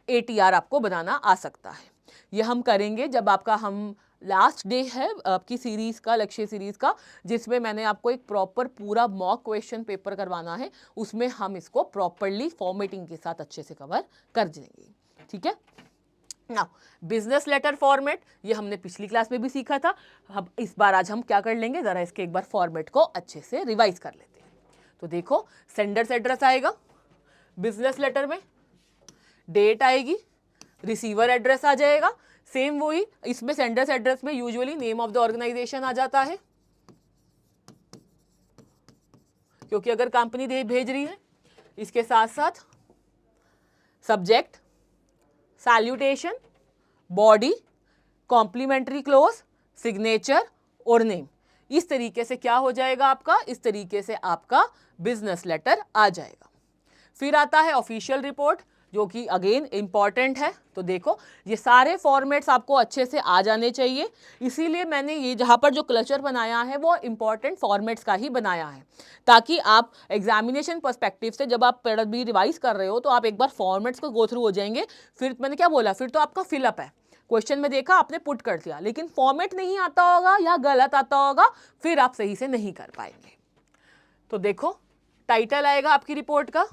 ATR आपको बनाना आ सकता है। ये हम करेंगे जब आपका हम लास्ट डे है आपकी सीरीज का, लक्ष्य सीरीज का, जिसमें मैंने आपको एक प्रॉपर पूरा मॉक क्वेश्चन पेपर करवाना है, उसमें हम इसको प्रॉपरली फॉर्मेटिंग के साथ अच्छे से कवर कर देंगे, ठीक है। नाउ बिजनेस लेटर फॉर्मेट, ये हमने पिछली क्लास में भी सीखा था। अब इस बार आज हम क्या कर लेंगे, जरा इसके एक बार फॉर्मेट को अच्छे से रिवाइज कर लेते हैं। तो देखो सेंडर्स एड्रेस आएगा बिजनेस लेटर में, डेट आएगी, रिसीवर एड्रेस आ जाएगा, सेम वही, इसमें सेंडर्स एड्रेस में usually name of the organisation आ जाता है, क्योंकि अगर कंपनी भेज रही है। इसके साथ साथ subject, salutation, body, complimentary close, signature और नेम, इस तरीके से क्या हो जाएगा आपका, इस तरीके से आपका बिजनेस लेटर आ जाएगा। फिर आता है ऑफिशियल रिपोर्ट, जो कि अगेन इंपॉर्टेंट है। तो देखो ये सारे फॉर्मेट्स आपको अच्छे से आ जाने चाहिए, इसीलिए मैंने ये जहाँ पर जो क्लचर बनाया है वो इंपॉर्टेंट फॉर्मेट्स का ही बनाया है, ताकि आप एग्जामिनेशन पर्सपेक्टिव से जब आप भी रिवाइज कर रहे हो तो आप एक बार फॉर्मेट्स को गो थ्रू हो जाएंगे। फिर मैंने क्या बोला, फिर तो आपका फिलअप है, क्वेश्चन में देखा आपने पुट कर दिया, लेकिन फॉर्मेट नहीं आता होगा या गलत आता होगा, फिर आप सही से नहीं कर पाएंगे। तो देखो टाइटल आएगा आपकी रिपोर्ट का,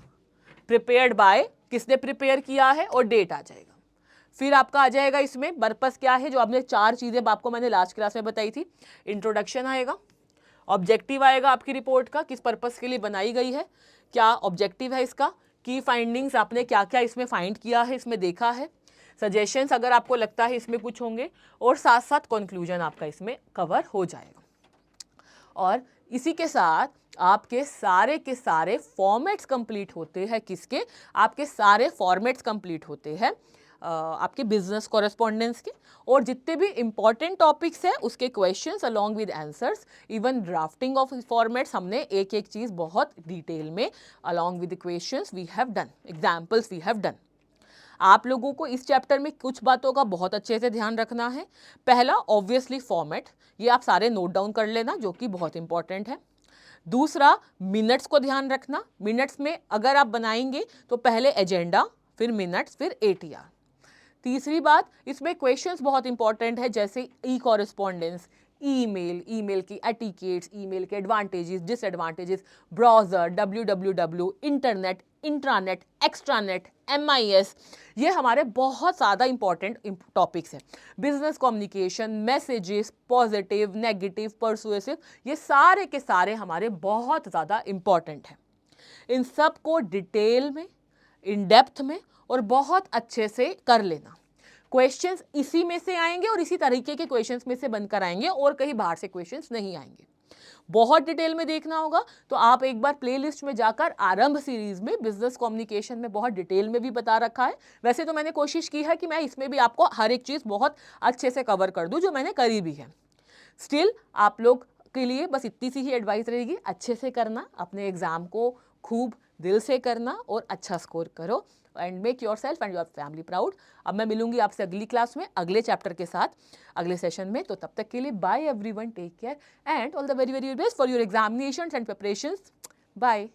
प्रिपेयर्ड बाय, किसने प्रिपेयर किया है, और डेट आ जाएगा। फिर आपका आ जाएगा इसमें पर्पस क्या है, जो आपने 4 चीजें आपको मैंने लास्ट क्लास में बताई थी। इंट्रोडक्शन आएगा, ऑब्जेक्टिव आएगा आपकी रिपोर्ट का, किस पर्पस के लिए बनाई गई है, क्या ऑब्जेक्टिव है इसका, की फाइंडिंग्स आपने क्या क्या इसमें फाइंड किया है, इसमें देखा है, सजेशंस अगर आपको लगता है इसमें कुछ होंगे, और साथ साथ कंक्लूजन आपका इसमें कवर हो जाएगा। और इसी के साथ आपके सारे के सारे फॉर्मेट्स कंप्लीट होते हैं, किसके, आपके सारे फॉर्मेट्स कंप्लीट होते हैं आपके बिजनेस कॉरेस्पॉन्डेंस के, और जितने भी इंपॉर्टेंट टॉपिक्स हैं उसके questions along with answers, even drafting of formats हमने एक एक चीज़ बहुत डिटेल में along with questions we have done, examples we have done. आप लोगों को इस चैप्टर में कुछ बातों का बहुत अच्छे से ध्यान रखना है। पहला ऑब्वियसली फॉर्मेट, ये आप सारे नोट डाउन कर लेना जो कि बहुत इंपॉर्टेंट है। दूसरा मिनट्स को ध्यान रखना, मिनट्स में अगर आप बनाएंगे तो पहले एजेंडा, फिर मिनट्स, फिर ATR। तीसरी बात, इसमें क्वेश्चंस बहुत इंपॉर्टेंट है, जैसे ई कॉरेस्पॉन्डेंस, ईमेल, ईमेल की एटिकेट्स, ईमेल के advantages, disadvantages, browser, www, internet, intranet, extranet, MIS, ये हमारे बहुत ज़्यादा इंपॉर्टेंट टॉपिक्स हैं। Business communication, messages, positive, negative, persuasive, ये सारे के सारे हमारे बहुत ज़्यादा इंपॉर्टेंट हैं। इन सब को डिटेल में, इन डेप्थ में और बहुत अच्छे से कर लेना। क्वेश्चंस इसी में से आएंगे और इसी तरीके के क्वेश्चंस में से बनकर आएंगे, और कहीं बाहर से क्वेश्चंस नहीं आएंगे। बहुत डिटेल में देखना होगा तो आप एक बार प्लेलिस्ट में जाकर आरंभ सीरीज में बिजनेस कम्युनिकेशन में बहुत डिटेल में भी बता रखा है। वैसे तो मैंने कोशिश की है कि मैं इसमें भी आपको हर एक चीज़ बहुत अच्छे से कवर कर दूं, जो मैंने करी भी है। स्टिल आप लोग के लिए बस इतनी सी ही एडवाइस रहेगी, अच्छे से करना, अपने एग्जाम को खूब दिल से करना और अच्छा स्कोर करो, and make your self and your family proud. अब मैं मिलूंगी आपसे अगली क्लास में अगले चैप्टर के साथ, अगले सेशन में। तो तब तक के लिए bye everyone, take care and all the very very best for your examinations and preparations. Bye.